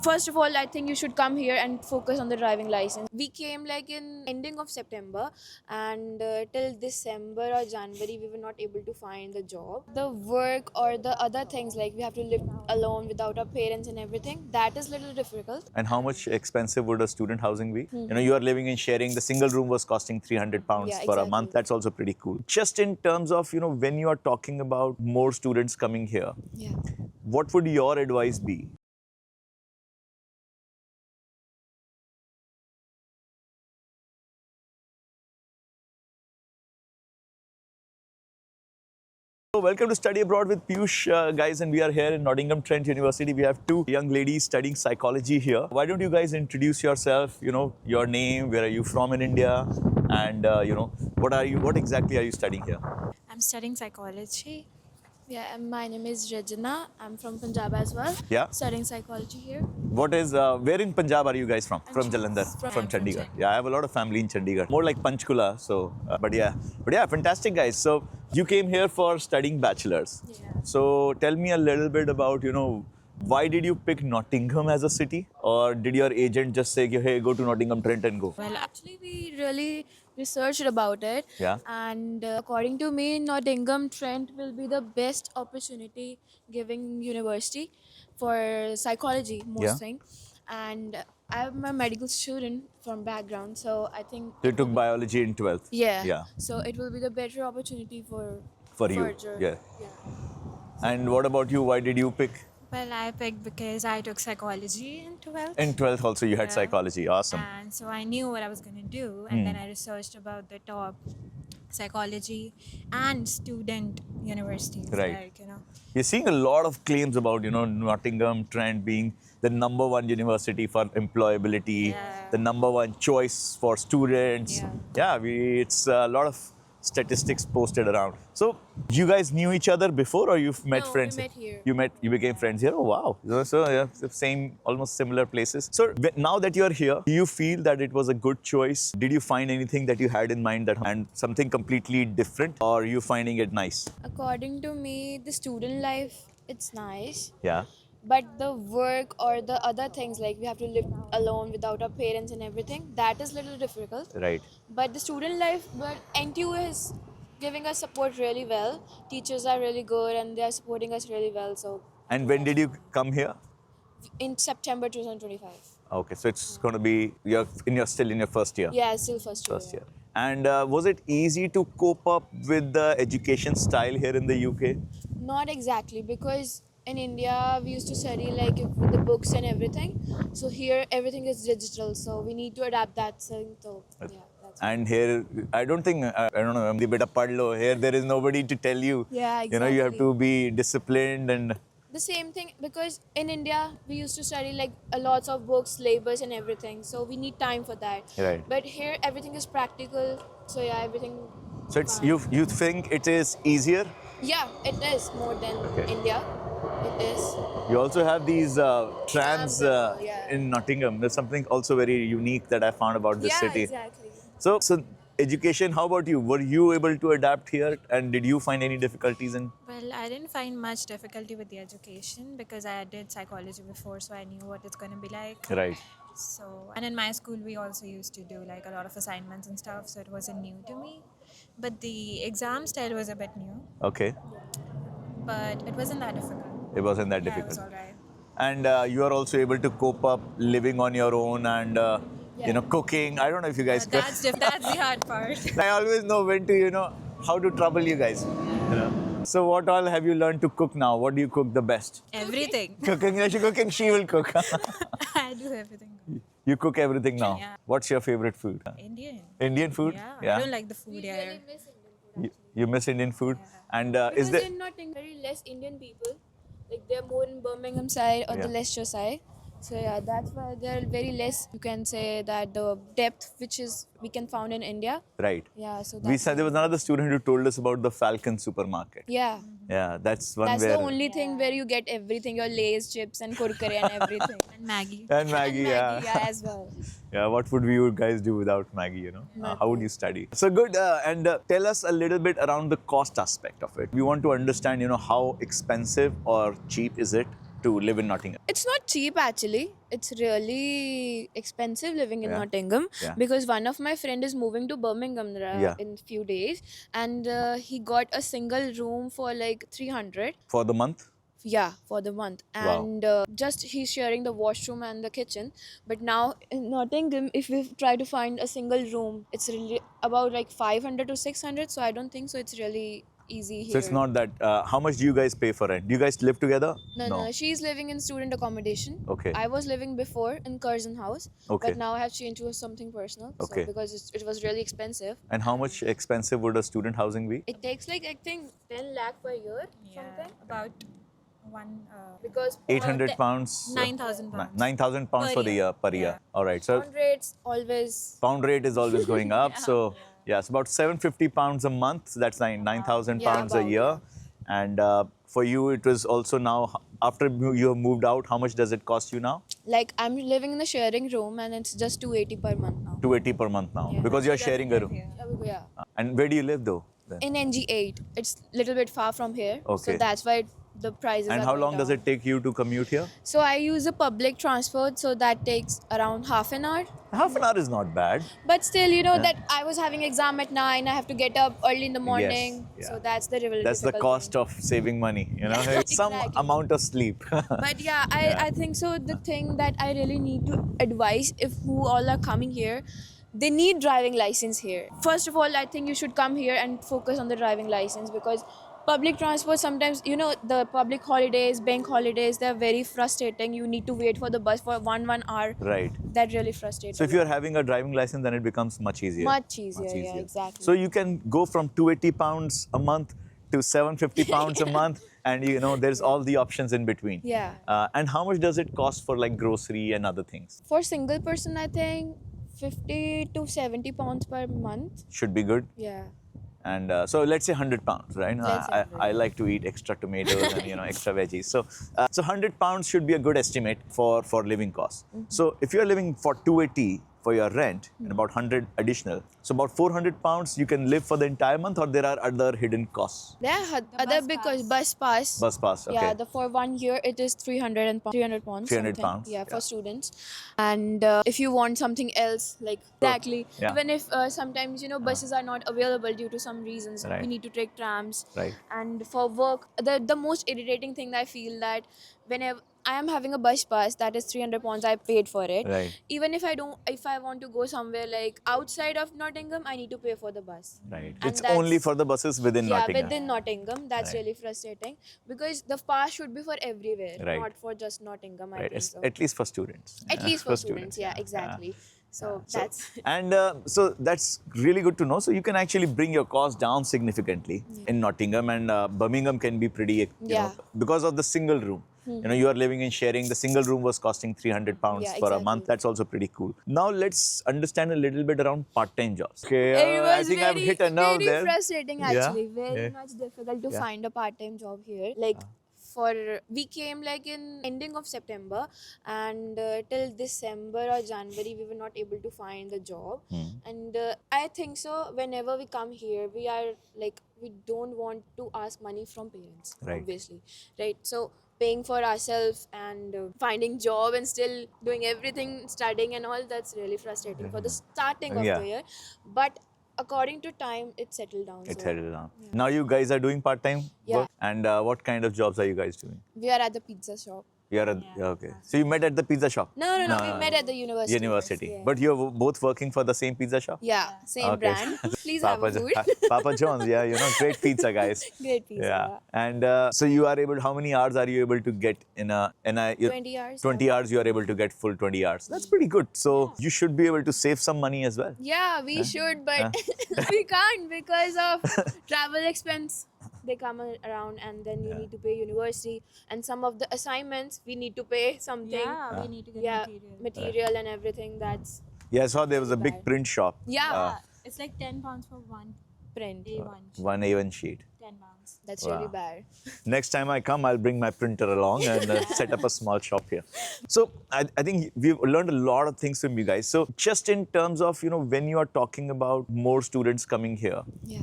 First of all, I think you should come here and focus on the driving license. We came like in ending of September, and till December or January we were not able to find the job. The work or the other things, like we have to live alone without our parents and everything, that is little difficult. And how much expensive would a student housing be? You know, you are living in sharing. The single room was costing 300 pounds Yeah, for a exactly. month. That's also pretty cool. Just in terms of, you know, when you are talking about more students coming here, Yeah. what would your advice be? So welcome to Study Abroad with Piyush, guys, and we are here in Nottingham Trent University. We have two young ladies studying psychology here. Why don't you guys introduce yourself? You know, your name, where are you from in India, and you know, what exactly are you studying here? I'm studying psychology. Yeah, and my name is Regina. I'm from Punjab as well. Yeah. Studying psychology here. What is, where in Punjab are you guys from? From Jalandhar, From- from I'm from Chandigarh. Chandigarh. Yeah, I have a lot of family in Chandigarh. More like Panchkula, so, but yeah, fantastic guys. So you came here for studying bachelor's. Yeah. So tell me a little bit about, you know, why did you pick Nottingham as a city? Or did your agent just say, hey, go to Nottingham Trent and go? Well, actually, we really researched about it. Yeah. And according to me, Nottingham Trent will be the best opportunity giving university for psychology, most Yeah. thing. And I'm a medical student from background, so I think. So you took biology in 12th? Yeah. Yeah. So it will be the better opportunity for You, further. yeah. Yeah. And what about you? Why did you pick? Well, I picked because I took psychology in 12th. In 12th also you had Yeah. psychology. Awesome. And so I knew what I was going to do. And then I researched about the top psychology and student universities. Right. Like, you know. You're seeing a lot of claims about, you know, Nottingham Trent being the #1 university for employability, Yeah. the #1 choice for students. Yeah. It's a lot of statistics posted around. So you guys knew each other before, or you've met No, we friends? met here. You became friends here. Oh wow! So yeah, the same, almost similar places. So now that you're here, do you feel that it was a good choice? Did you find anything that you had in mind and something completely different, or are you finding it nice? According to me, the student life, it's nice. Yeah. But the work or the other things, like we have to live alone without our parents and everything, that is little difficult. Right. But the student life, but NTU is giving us support really well. Teachers are really good and they are supporting us really well. So And when did you come here? in September 2025. Okay, so it's going to be you're still in your first year. Yeah, still first year. First year. And was it easy to cope up with the education style here in the UK? Not exactly, because in India we used to study like with the books and everything. So here everything is digital, so we need to adapt that thing. So yeah, that's And here, I don't think, I don't know, the beta padlo. Here, there is nobody to tell you. Yeah, You know, you have exactly. to be disciplined and. the same thing, because in India we used to study like a lots of books, labors and everything. So we need time for that. Right. But here everything is practical. So yeah, everything. So it's fine. you think it is easier? Yeah, it is more than Okay. India. It is. You also have these trams Yeah. in Nottingham. There's something also very unique that I found about this Yeah, city. exactly. So education, how about you? Were you able to adapt here, and did you find any difficulties in? Well, I didn't find much difficulty with the education because I did psychology before, so I knew what it's going to be like. Right. So, and in my school, we also used to do like a lot of assignments and stuff, so it wasn't new to me. But the exam style was a bit new, Okay. but it wasn't that difficult. It wasn't that Yeah, it difficult. was alright. And you are also able to cope up living on your own and you know, cooking. I don't know if you guys cook. That's the hard part. I always know when to, you know, how to trouble you guys. You know. So what all have you learned to cook now? What do you cook the best? Everything. Cooking. Cooking. She will cook. I do everything. You cook everything now. Yeah. What's your favorite food? Indian. Indian food. Yeah. I don't like the food here. Really miss Indian food. You miss Indian food. And is Because there? they're not very less Indian people. Like they're more in Birmingham side or the Yeah. Leicester side. So yeah, that's why they're very less. You can say that the depth which is we can found in India. Right. Yeah, so We that's said there was another student who told us about the Falcon supermarket. yeah. Yeah, that's one That's where. the only thing where you get everything, your Lay's, chips and kurkure and everything. And Maggie. And Maggie, Maggie, yeah. as well. Yeah, what would you guys do without Maggie, you know? How would you study? So good, and tell us a little bit around the cost aspect of it. We want to understand, you know, how expensive or cheap is it? to live in Nottingham? It's not cheap actually. It's really expensive living in Yeah. Nottingham Yeah. because one of my friend is moving to Birmingham Yeah. in few days, and he got a single room for like 300. For the month? Yeah, for the month. Wow. And just he's sharing the washroom and the kitchen. But now in Nottingham, if we try to find a single room, it's really about like 500 to 600. So I don't think so. It's really easy here. So it's not that. How much do you guys pay for rent? Do you guys live together? No. She's living in student accommodation. Okay. I was living before in Curzon House. Okay. But now I have changed to something personal. Okay. So because it was really expensive. And how much expensive would a student housing be? It takes like I think 10 lakh per year. Yeah, Something. about one. Because 800 the- pounds. 9,000 pounds. 9,000 pounds Per for the year. year per year. All right. So pound rates always pound rate is always going up. So yeah, it's about 750 pounds a month. So that's 9,000 Yeah, pounds a about, year. And for you, it was also now after you have moved out. How much does it cost you now? like I'm living in a sharing room and it's just 280 per month now. 280 per month now Yeah. because you're sharing a room. Yeah. And where do you live though? then? In NG8, it's a little bit far from here. Okay. So that's why the prices And are how going long does down. it take you to commute here? So I use a public transport, so that takes around half an hour. Half an hour is not bad. But still, you know that I was having exam at 9. I have to get up early in the morning. yeah. So that's the real That's the difficult cost thing. of saving money. You know, it's some Exactly. amount of sleep. But yeah, I think so. The thing that I really need to advise if who all are coming here, they need driving license here. First of all, I think you should come here and focus on the driving license because public transport sometimes, you know, the public holidays, bank holidays, they're very frustrating. You need to wait for the bus for one hour. Right. That really frustrates. So if a you're lot. having a driving license, then it becomes much easier. Much easier, yeah, exactly. So you can go from 280 pounds a month to 750 pounds a month, and you know there's all the options in between. Yeah. And how much does it cost for like grocery and other things? For single person, I think 50 to 70 pounds per month. Should be good. Yeah. And so let's say 100 pounds, right? Let's say 100. I like to eat extra tomatoes and extra veggies. So 100 pounds should be a good estimate for living costs. Mm-hmm. So if you're living for 280 for your rent and about 100 additional, so about 400 pounds you can live for the entire month, or there are other hidden costs. There are other bus because pass. bus pass. Bus pass, okay. Yeah, for 1 year it is 300 pounds. 300 something. pounds, Yeah, yeah. for students. And if you want something else, like exactly, Yeah. even if sometimes buses are not available due to some reasons, Right. we need to take trams. Right. And for work, the most irritating thing I feel that whenever I am having a bus pass that is 300 pounds, I paid for it. Right. Even if I want to go somewhere like outside of Nottingham, I need to pay for the bus. Right. And It's only that's- for the buses within Yeah, Nottingham. within Nottingham. That's Right. really frustrating because the pass should be for everywhere, Right. not for just Nottingham. I Right. think It's so. at least for students. At least for students, yeah, exactly. So that's And so that's really good to know. So you can actually bring your cost down significantly in Nottingham, and Birmingham can be pretty, you Yeah. know, because of the single room. You know, you are living and sharing. The single room was costing 300 pounds Yeah, for a exactly. month. That's also pretty cool. Now let's understand a little bit around part-time jobs. Okay, it was I think I've hit a nerve very there. frustrating Yeah, actually. Very yeah. much difficult to Yeah. find a part-time job here. Like we came like in ending of September, and till December or January we were not able to find the job. And I think so whenever we come here, we are like we don't want to ask money from parents, Right. obviously, right? So paying for ourselves and finding job and still doing everything, studying and all, that's really frustrating for the starting of Yeah. the year. But according to time, it settled down. It so settled down. Now you guys are doing part-time Yeah. work, and what kind of jobs are you guys doing? we are at the pizza shop. You are okay. So you met at the pizza shop. No, we met at the university. University. Yeah. But you're both working for the same pizza shop? Yeah, same Okay. brand. Please have a food. Papa John's, yeah, great pizza, guys. Great pizza. Yeah. And so you are able, how many hours are you able to get in a 20 hours. 20 hours you are able to get full 20 hours. That's pretty good. So you should be able to save some money as well. Yeah, we should, but we can't because of travel expense. They come around and then you need to pay university, and some of the assignments we need to pay something. Yeah, we need to get Yeah, material. material and everything. That's Yeah, I saw there was a big Bad. print shop. yeah. It's like £10 for one print. A1. One A1 sheet. 10 pounds. That's Wow. really bad. Next time I come, I'll bring my printer along and set up a small shop here. So I think we've learned a lot of things from you guys. So just in terms of, when you are talking about more students coming here, Yeah.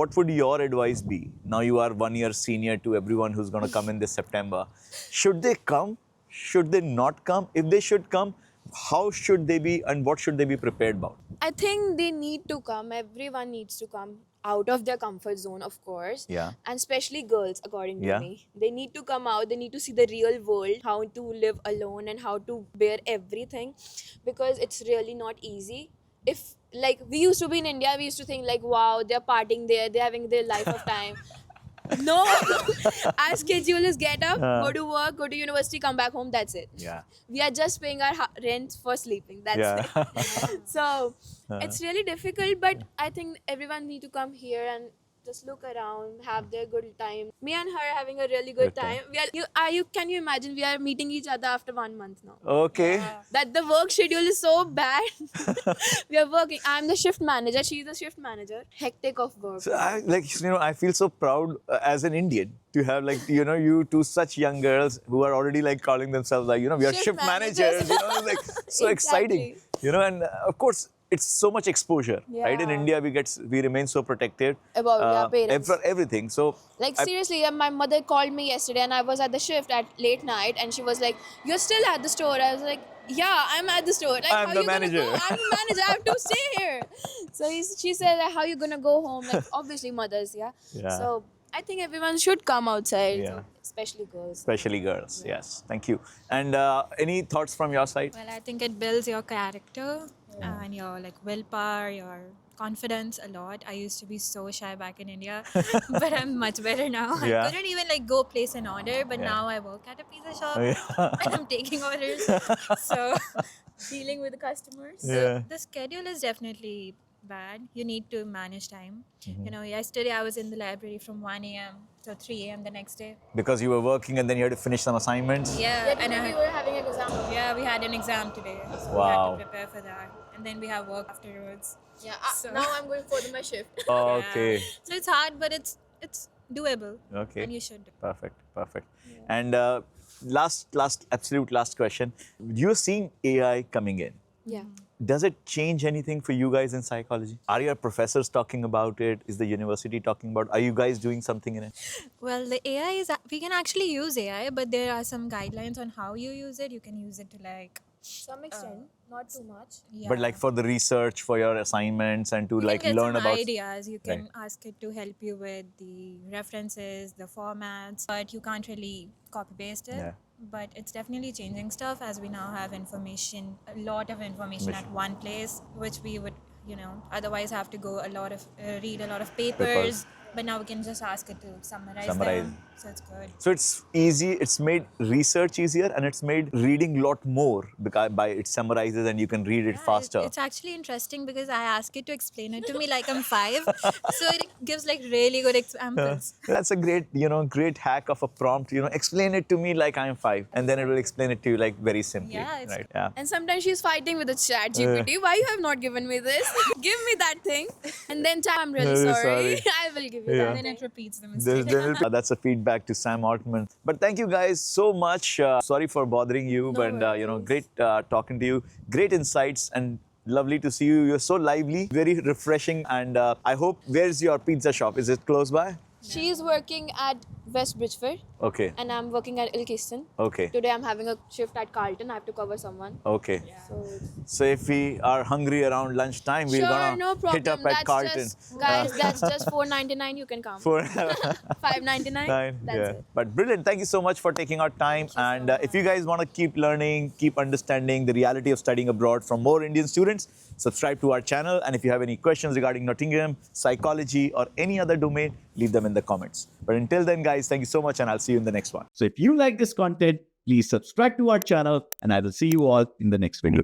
what would your advice be? Now you are 1 year senior to everyone who's going to come in this September. Should they come? Should they not come? If they should come, how should they be and what should they be prepared about? I think they need to come. Everyone needs to come out of their comfort zone, of course. Yeah. And especially girls, according to Yeah. me. They need to come out. They need to see the real world, how to live alone and how to bear everything, because it's really not easy. If like we used to be in India, we used to think like, wow, they're partying there, they're having their life of time. No, our schedule is get up, go to work, go to university, come back home. That's it. Yeah. We are just paying our rent for sleeping. That's Yeah. it. So it's really difficult, but I think everyone need to come here and just look around, have their good time. Me and her are having a really good Good time. time. Can you imagine we are meeting each other after 1 month now? Okay. That the work schedule is so bad. We are working. I'm the shift manager. She's the shift manager. Hectic of work. So I feel so proud as an Indian to have you two such young girls who are already calling themselves we are Shift shift managers, managers. so exciting, Exactly. and of course it's so much exposure, right? In Yeah. India we remain so protected About parents. for everything. So Like I- seriously, my mother called me yesterday and I was at the shift at late night and she was like, "You're still at the store?" I was like, "Yeah, I'm at the store." Like, I'm how the you gonna manager. go? I'm the manager. I have to stay here. So she said, like, "How you gonna go home?" Like obviously mothers, yeah. Yeah. So I think everyone should come outside, Yeah. especially girls. especially girls, yes. Thank you. And any thoughts from your side? Well, I think it builds your character and your willpower, your confidence a lot. I used to be so shy back in India, but I'm much better now. Yeah. I couldn't even go place an order, but Yeah. now I work at a pizza shop Yeah. and I'm taking orders. So Dealing with the customers. Yeah. the schedule is definitely bad. You need to manage time. Mm-hmm. Yesterday I was in the library from 1 a.m. to 3 a.m. the next day. Because you were working and then you had to finish some assignments. Yeah, Yeah, and today we were having an exam. yeah, we had an exam today, so we Wow. had to prepare for that, and then we have work afterwards. Yeah. So- Now I'm going for my shift. Okay. Yeah. So it's hard, but it's doable. Okay. And you should. Perfect. And absolute last question. You're seeing AI coming in. Yeah. Does it change anything for you guys in psychology? Are your professors talking about it? Is the university talking about it? Are you guys doing something in it? Well, the AI we can actually use AI, but there are some guidelines on how you use it. You can use it to Some extent, not too much. yeah. But for the research, for your assignments and to you can get learn some about... ideas. You can Right. ask it to help you with the references, the formats, but you can't really copy paste it. Yeah. But it's definitely changing stuff as we now have information, a lot of information at one place, which we would, otherwise have to go read a lot of papers. But now we can just ask it to summarize them. So it's good. So it's easy, it's made research easier and it's made reading a lot more because it summarizes and you can read it faster. It's actually interesting because I ask it to explain it to me like I'm 5. So it gives really good examples. That's a great hack of a prompt. Explain it to me like I'm 5, and then it will explain it to you very simply. Yeah, it's- right. Yeah. And sometimes she's fighting with the chat GPT. Why you have not given me this? Give me that thing. And then I'm really Really sorry. sorry. I will give you Yeah. that And then thing. it repeats the mistake. That's a feedback to Sam Altman. But thank you guys so much. Sorry for bothering you, No but worries. great talking to you. Great insights and lovely to see you. You're so lively, very refreshing. And I hope, where's your pizza shop? Is it close by? She's working at West Bridgeford Okay. and I'm working at Ilkeston. Okay. Today I'm having a shift at Carlton. I have to cover someone. Okay. So So if we are hungry around lunchtime, we're sure, gonna no problem. hit up at That's Carlton. just, guys, that's just $4.99. You can come. For $5.99. That's it. But brilliant. Thank you so much for taking our time. And if you guys want to keep learning, keep understanding the reality of studying abroad from more Indian students, subscribe to our channel. And if you have any questions regarding Nottingham, psychology, or any other domain, leave them in the comments. But until then, guys, thank you so much, and I'll see you in the next one. So if you like this content, please subscribe to our channel and I will see you all in the next video.